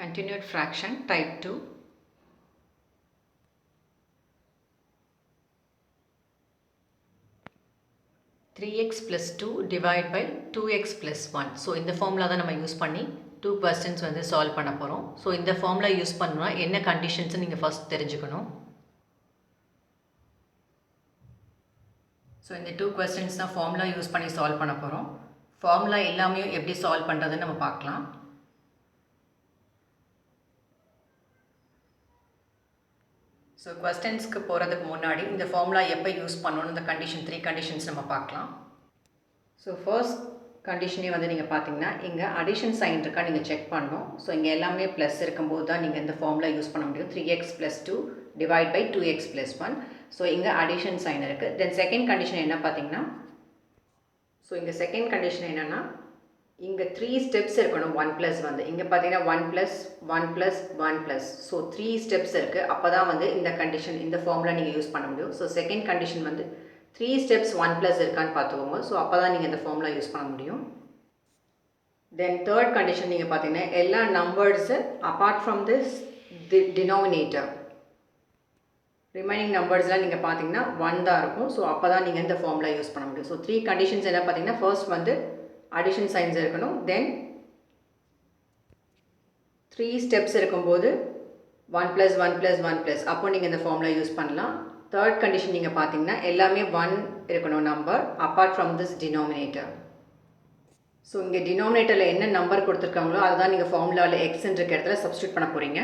Continued fraction type 2. Three x plus 2 divided by 2x plus 1. So இந்த formula தான் நம்ம use பண்ணி 2 questions வந்து solve பண்ண போகிறோம். ஸோ இந்த formula யூஸ் பண்ணணும்னா என்ன conditions நீங்கள் first தெரிஞ்சுக்கணும். ஸோ இந்த 2 questions தான் formula யூஸ் பண்ணி solve பண்ண போகிறோம். formula எல்லாமே எப்படி solve பண்ணுறதுன்னு நம்ம பார்க்கலாம். ஸோ கொஸ்டின்ஸ்க்கு போகிறதுக்கு முன்னாடி இந்த ஃபார்முலா எப்போ யூஸ் பண்ணணும்னு இந்த கண்டிஷன் 3 கண்டிஷன்ஸ் நம்ம பார்க்கலாம். ஸோ ஃபர்ஸ்ட் கண்டிஷனே வந்து நீங்கள் பார்த்தீங்கன்னா இங்கே அடிஷன் சைன் இருக்கா நீங்கள் செக் பண்ணணும். ஸோ இங்கே எல்லாமே ப்ளஸ் இருக்கும்போது தான் நீங்கள் இந்த ஃபார்முலா யூஸ் பண்ண முடியும். 3x + 2 divide by 2x + 1. So இங்கே அடிஷன் சைன் இருக்குது. தென் செகண்ட் கண்டிஷன் என்ன பார்த்தீங்கன்னா, ஸோ இங்கே செகண்ட் கண்டிஷன் என்னென்னா இங்கே 3 ஸ்டெப்ஸ் இருக்கணும். 1 + வந்து இங்கே பார்த்தீங்கன்னா 1 + 1 + 1 +. ஸோ 3 ஸ்டெப்ஸ் இருக்குது. அப்போ தான் வந்து இந்த கண்டிஷன் இந்த ஃபார்முலா நீங்கள் யூஸ் பண்ண முடியும். ஸோ செகண்ட் கண்டிஷன் வந்து 3 ஸ்டெப்ஸ் 1 + இருக்கான்னு பார்த்துக்கோங்க. ஸோ அப்போ தான் நீங்கள் இந்த ஃபார்முலா யூஸ் பண்ண முடியும். தென் தேர்ட் கண்டிஷன் நீங்கள் பார்த்தீங்கன்னா எல்லா numbers apart from this denominator remaining நம்பர்ஸ்லாம் நீங்கள் பார்த்தீங்கன்னா 1 தான் இருக்கும். ஸோ அப்போ தான் நீங்கள் இந்த ஃபார்முலா யூஸ் பண்ண முடியும். ஸோ 3 கண்டிஷன்ஸ் என்ன பார்த்தீங்கன்னா, ஃபர்ஸ்ட் வந்து அடிஷன் சைன்ஸ் இருக்கணும். தென் 3 ஸ்டெப்ஸ் இருக்கும்போது 1 + 1 + 1 +. அப்போ நீங்கள் இந்த ஃபார்முலா யூஸ் பண்ணலாம். தேர்ட் கண்டிஷன் நீங்கள் பார்த்தீங்கன்னா எல்லாமே 1 இருக்கணும் number apart from this denominator. So இங்கே டினாமினேட்டரில் என்ன நம்பர் கொடுத்துருக்காங்களோ அதுதான் நீங்கள் ஃபார்முலாவில் எக்ஸ்ன்ற இடத்துல சப்ஸ்டியூட் பண்ண போகிறீங்க.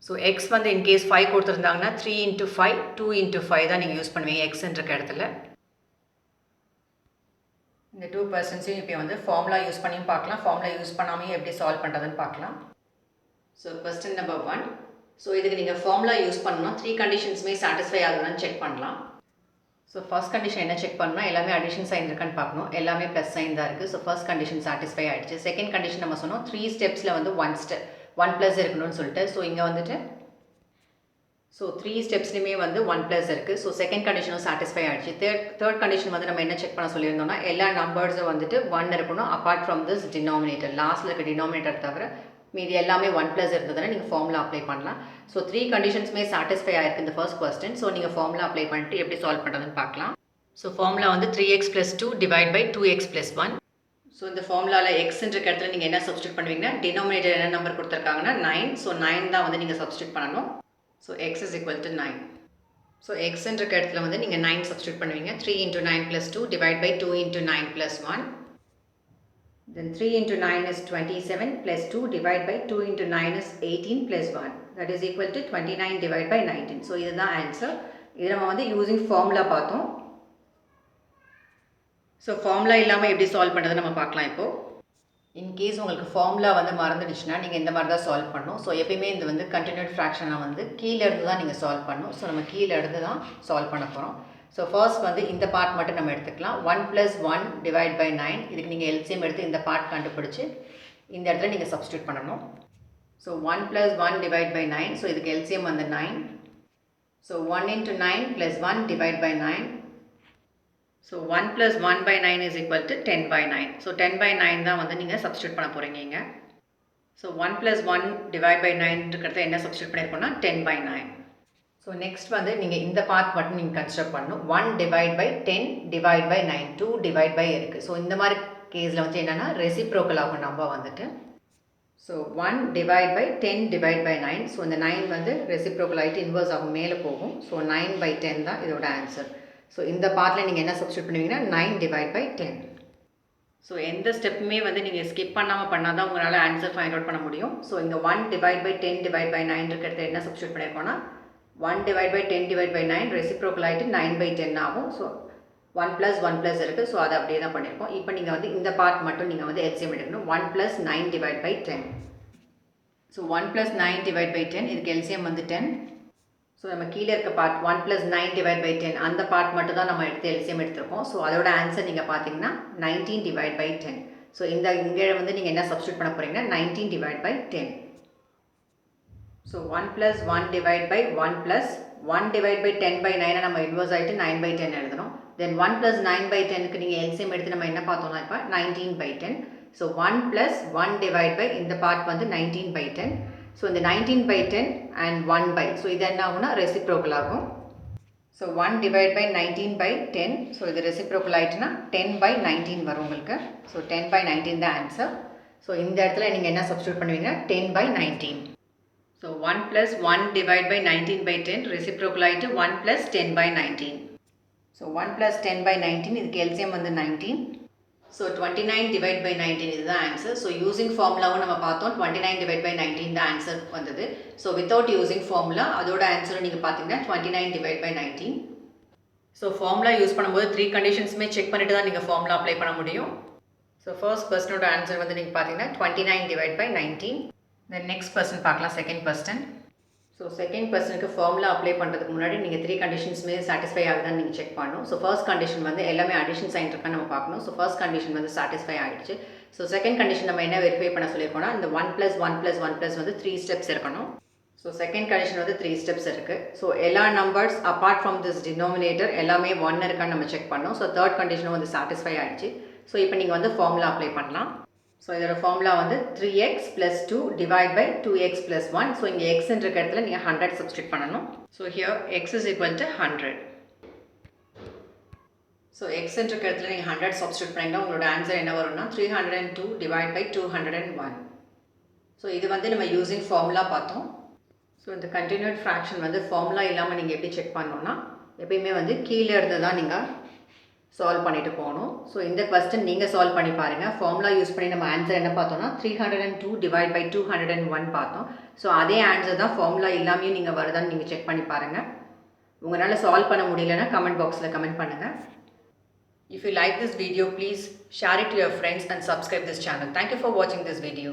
ஸோ எக்ஸ் வந்து இன்கேஸ் 5 கொடுத்துருந்தாங்கன்னா 3 × 5 2 × 5 தான் நீங்கள் யூஸ் பண்ணுவீங்க எக்ஸ்ன்ற இடத்துல. இந்த 2 பர்சன்ஸையும் இப்போ வந்து ஃபார்முலா யூஸ் பண்ணியும் பார்க்கலாம், ஃபார்முலா யூஸ் பண்ணாமையும் எப்படி சால்வ் பண்ணுறதுன்னு பார்க்கலாம். So question number 1. ஸோ இதுக்கு நீங்கள் ஃபார்முலா யூஸ் பண்ணணும். 3 கண்டிஷன்ஸுமே சாட்டிஸ்ஃபை ஆகுதுன்னு செக் பண்ணலாம். ஸோ ஃபர்ஸ்ட் கண்டிஷன் என்ன செக் பண்ணணும்னா எல்லாமே அடிஷன் சைன் இருக்கான்னு பார்க்கணும். எல்லாமே ப்ளஸ் சைன் தான் இருக்குது. ஸோ ஃபர்ஸ்ட் கண்டிஷன் சாட்டிஸ்ஃபை ஆகிடுச்சு. செகண்ட் கண்டிஷன் நம்ம சொன்னோம் 3 ஸ்டெப்ஸில் வந்து 1 + இருக்கணும்னு சொல்லிட்டு. ஸோ இங்கே வந்துட்டு ஸோ 3 ஸ்டெப்ஸ்லையுமே வந்து 1 + இருக்குது. ஸோ செகண்ட் கண்டிஷனும் சாட்டிஸ்ஃபை ஆகிடுச்சு. தேர்ட் கண்டிஷன் வந்து நம்ம என்ன செக் பண்ண சொல்லியிருந்தோம்னா எல்லா நம்பர்ஸும் வந்துட்டு 1 இருக்கணும் அப்பார்ட் ஃப்ரம் திஸ் டினாமினேட்டர். லாஸ்ட்டில் இருக்க டினாமினேட்டர் தவிர மீதி எல்லாமே 1 + இருந்ததுன்னா நீங்கள் ஃபார்முலா அப்ளை பண்ணலாம். ஸோ 3 கண்டிஷன்ஸுமே சாட்டிஸ்ஃபை ஆகிருக்கு இந்த ஃபர்ஸ்ட் கொஸ்டின். ஸோ நீங்கள் ஃபார்முலா அப்ளை பண்ணிட்டு எப்படி சால்வ் பண்ணுறதுன்னு பார்க்கலாம். ஸோ ஃபார்முலா வந்து 3x + 2 divide by 2x + 1. So இந்த ஃபார்முலாவில் எக்ஸ்ன்ற இடத்துல நீங்கள் என்ன சப்ஸ்டியூட் பண்ணுவீங்கன்னா டினாமினேட்டர் என்ன நம்பர் கொடுத்துருக்காங்கன்னா 9. ஸோ 9 தான் வந்து நீங்கள் சப்ஸ்டியூட் பண்ணணும். So x = 9. ஸோ எக்ஸ்ன்ற இடத்துல வந்து நீங்கள் 9 சப்ஸ்டியூட் பண்ணுவீங்க. 3 × 9 + 2 divide by 2 × 9 + 1. Then 3 × 9 is 27 plus 2 divided by 2 × 9 is 18 plus 1. That is equal to 29 divided by 19. So இதுதான் ஆன்சர். இது நம்ம வந்து யூசிங் ஃபார்முலா பார்த்தோம். ஸோ ஃபார்முலா இல்லாமல் எப்படி சால்வ் பண்ணுறது நம்ம பார்க்கலாம் இப்போது. இன்கேஸ் உங்களுக்கு ஃபார்முலா வந்து மறந்துடுச்சுன்னா நீங்கள் இந்த மாதிரி தான் சால்வ் பண்ணணும். ஸோ எப்பயுமே இது வந்து கண்டினியூட் ஃப்ராக்ஷனாக வந்து கீழே இருந்து தான் நீங்கள் சால்வ் பண்ணணும். ஸோ நம்ம கீழே இருந்து தான் சால்வ் பண்ண போகிறோம். ஸோ ஃபர்ஸ்ட் வந்து இந்த பார்ட் மட்டும் நம்ம எடுத்துக்கலாம். 1 + 1 டிவைட் பை 9. இதுக்கு நீங்கள் எல்சிஎம் எடுத்து இந்த பார்ட் கண்டுபிடிச்சி இந்த இடத்துல நீங்கள் சப்ஸ்டியூட் பண்ணணும். So 1 + 1 divide by 9. ஸோ இதுக்கு எல்சிஎம் வந்து 9. So 1 × 9 + 1 divide by 9. So 1 + 1 by 9 is equal to 10 by 9. So 10 by 9 தான் வந்து நீங்கள் சப்ஸ்டியூட் பண்ண போகிறீங்க இங்கே. ஸோ 1 + 1 டிவைட் பை 9 இருக்கிறத என்ன சப்ஸ்டியூட் பண்ணியிருக்கோம்னா 10 by 9. ஸோ நெக்ஸ்ட் வந்து நீங்கள் இந்த பார்ட் மட்டும் நீங்கள் கன்சிடர் பண்ணணும். 1 divide by 10 divide by 9 2 divide by இருக்குது. ஸோ இந்த மாதிரி கேஸில் வந்து என்னென்னா ரெசிப்ரோக்கல் ஆகும் நம்பர் வந்துட்டு. So 1 divide by 10 divide by 9. So இந்த 9 வந்து ரெசிப்ரோக்கல் ஆகிட்டு இன்வர்ஸ் ஆகும் மேலே போகும். ஸோ 9 by 10 தான் இதோட ஆன்சர். ஸோ இந்த பார்ட்டில் நீங்கள் என்ன சப்ஸ்டியூட் பண்ணுவீங்கன்னா 9 டிவைட் பை 10. ஸோ எந்த ஸ்டெப்புமே வந்து நீங்கள் ஸ்கிப் பண்ணால் தான் உங்களால் ஆன்சர் ஃபைண்ட் அவுட் பண்ண முடியும். ஸோ இங்கே 1 டிவைட் பை 10 டிவைட் பை 9 இருக்கிறத என்ன சப்ஸ்டியூட் பண்ணியிருக்கோன்னா 1 divide by 10 divide by 9 reciprocal ஆகிட்டு 9 by 10 ஆகும். ஸோ 1 + 1 + இருக்குது. ஸோ அதை அப்படியே தான் பண்ணியிருக்கோம். இப்போ நீங்கள் வந்து இந்த பார்ட் மட்டும் நீங்கள் வந்து எல்சிஎம் எடுக்கணும். 1 + 9 divide by 10. So 1 + 9 divide by 10 இதுக்கு எல்சிஎம் வந்து 10. ஸோ நம்ம கீழே இருக்க பார்ட் 1 + 9 டிவைட் பை 10 அந்த பார்ட் மட்டும் தான் நம்ம எடுத்து எல்சிஎம் எடுத்திருக்கோம். ஸோ அதோட ஆன்சர் நீங்கள் பார்த்தீங்கன்னா 19 டிவைட் பை 10. ஸோ இங்கே வந்து நீங்கள் என்ன சப்ஸ்டியூட் பண்ண போகிறீங்கன்னா 19 divide by 10. So 1 + 1 divide by 1 + 1 divide by 10 by 9 நம்ம இன்வர்ஸ் ஆகிட்டு 9 by 10 எழுதணும். தென் 1 + 9 by 10க்கு நீங்கள் எல்சிஎம் எடுத்து நம்ம என்ன பார்த்தோம்னா இப்போ 19 by 10. ஸோ 1 + 1 டிவைட் பை இந்த பார்ட் வந்து 19 by 10. ஸோ இந்த 19/10 அண்ட் 1/. ஸோ இது என்ன ஆகும்னா ரெசிப்ரோக்கல் ஆகும். So 1 divide by 19/10. ஸோ இது ரெசிப்ரோக்கல் ஆகிட்டுனா 10/19 வரும் உங்களுக்கு. ஸோ 10/19 தான் ஆன்சர். ஸோ இந்த இடத்துல நீங்கள் என்ன சப்ஸ்டியூட் பண்ணுவீங்கன்னா 10/19. ஸோ 1 + 1 டிவைட் பை 19/10 ரெசிப்ரோக்கல் ஆகிட்டு 1 + 10/19. ஸோ 1 + 10/19 இதுக்கு எல்சிஎம் வந்து 19. ஸோ 29 டிவைட் பை 19 இதுதான் ஆன்சர். ஸோ யூசிங் ஃபார்முலாவும் நம்ம பார்த்தோம். 29 டிவைட் பை 19 தான் ஆன்சர் வந்தது. ஸோ வித்தவுட் யூசிங் ஃபார்முலா அதோட ஆன்சரும் நீங்கள் பார்த்தீங்கன்னா 29 divide by 19. So formula use பண்ணும்போது 3 கண்டிஷன்ஸுமே செக் பண்ணிட்டு தான் நீங்கள் ஃபார்முலா அப்ளை பண்ண முடியும். ஸோ ஃபர்ஸ்ட் பர்சனோட ஆன்சர் வந்து நீங்கள் பார்த்தீங்கன்னா 29 divide by 19. Then next person பார்க்கலாம், செகண்ட் பர்சன். ஸோ செகண்ட் பர்சனுக்கு ஃபார்முலா அப்ளை பண்ணுறதுக்கு முன்னாடி நீங்கள் 3 கண்டிஷன்ஸுமே சாட்டிஸ்ஃபை ஆகுதான்னு நீங்கள் செக் பண்ணணும். ஸோ ஃபர்ஸ்ட் கண்டிஷன் வந்து எல்லாமே அடிஷன் சைன் இருக்கான்னு நம்ம பார்க்கணும். ஸோ ஃபர்ஸ்ட் கண்டிஷன் வந்து சாட்டிஸ்ஃபை ஆகிடுச்சு. ஸோ செகண்ட் கண்டிஷன் நம்ம என்ன வெரிஃபை பண்ண சொல்லியிருக்கோம்னா இந்த 1 + 1 + 1 + வந்து 3 ஸ்டெப்ஸ் இருக்கணும். ஸோ செகண்ட் கண்டிஷன் வந்து 3 ஸ்டெப்ஸ் இருக்குது. ஸோ எல்லா numbers apart from this denominator எல்லாமே 1 இருக்கான்னு நம்ம செக் பண்ணோம். ஸோ தேர்ட் கண்டிஷனும் வந்து சாட்டிஸ்ஃபை ஆகிடுச்சு. ஸோ இப்போ நீங்கள் வந்து ஃபார்முலா அப்ளை பண்ணலாம். ஸோ இதோட ஃபார்முலா வந்து 3x + 2 divide by 2x + 1. So இங்கே எக்ஸ்ன்ற இடத்துல நீங்கள் 100 சப்ஸ்டியூட் பண்ணணும். So here x = 100. ஸோ எக்ஸ்ன்ற இடத்துல நீங்கள் 100 சப்ஸ்டியூட் பண்ணிங்கன்னா உங்களோட ஆன்சர் என்ன வரும்னா 302 டிவைட் பை 201. ஸோ இது வந்து நம்ம யூஸிங் ஃபார்முலா பார்த்தோம். ஸோ இந்த கண்டினியூட் ஃப்ராக்ஷன் வந்து ஃபார்முலா இல்லாமல் நீங்கள் எப்படி செக் பண்ணணும்னா எப்பயுமே வந்து கீழே இருந்து தான் நீங்கள் சால்வ் பண்ணிட்டு போகணும். ஸோ இந்த கொஸ்டின் நீங்கள் சால்வ் பண்ணி பாருங்கள். ஃபார்முலா யூஸ் பண்ணி நம்ம ஆன்சர் என்ன பார்த்தோம்னா 302 டிவைட் பை 201 பார்த்தோம். ஸோ அதே ஆன்சர் தான் ஃபார்முலா இல்லாமையும் நீங்கள் வருதான்னு நீங்கள் செக் பண்ணி பாருங்கள். உங்களால் சால்வ் பண்ண முடியலன்னா கமெண்ட் பாக்ஸில் கமெண்ட் பண்ணுங்கள். If you like this video, please share it to your friends and subscribe this channel. Thank you for watching this video.